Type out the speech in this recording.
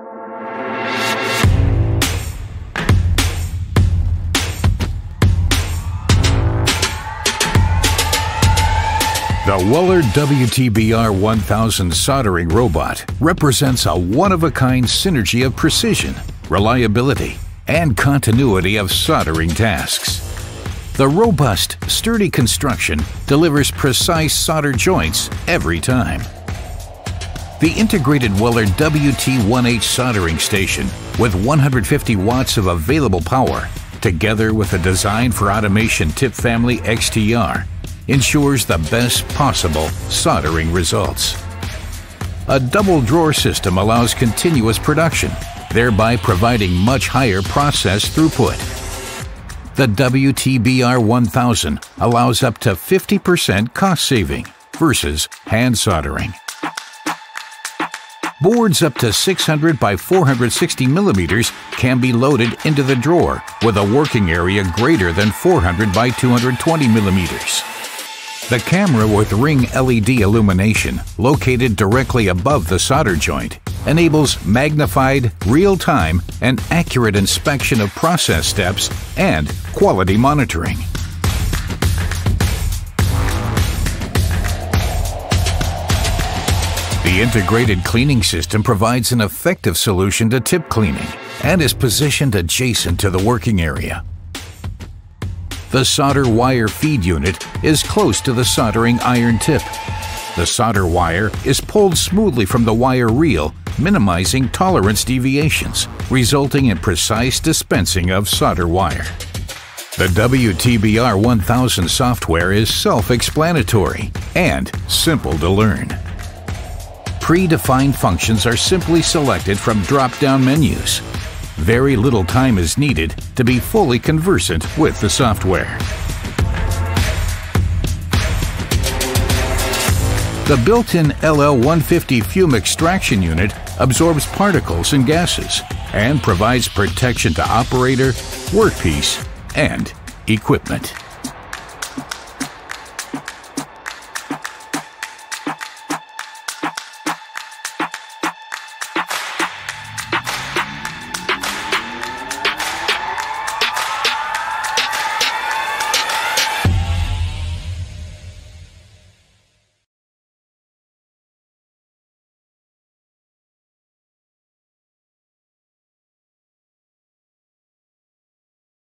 The Weller WTBR1000 soldering robot represents a one-of-a-kind synergy of precision, reliability, and continuity of soldering tasks. The robust, sturdy construction delivers precise solder joints every time. The integrated Weller WT1H soldering station with 150 watts of available power, together with a design for automation tip family XTR, ensures the best possible soldering results. A double drawer system allows continuous production, thereby providing much higher process throughput. The WTBR1000 allows up to 50% cost saving versus hand soldering. Boards up to 600 by 460 millimeters can be loaded into the drawer with a working area greater than 400 by 220 millimeters. The camera with ring LED illumination, located directly above the solder joint, enables magnified, real-time, and accurate inspection of process steps and quality monitoring. The integrated cleaning system provides an effective solution to tip cleaning and is positioned adjacent to the working area. The solder wire feed unit is close to the soldering iron tip. The solder wire is pulled smoothly from the wire reel, minimizing tolerance deviations, resulting in precise dispensing of solder wire. The WTBR1000 software is self-explanatory and simple to learn. Predefined functions are simply selected from drop-down menus. Very little time is needed to be fully conversant with the software. The built-in LL150 fume extraction unit absorbs particles and gases and provides protection to operator, workpiece, and equipment.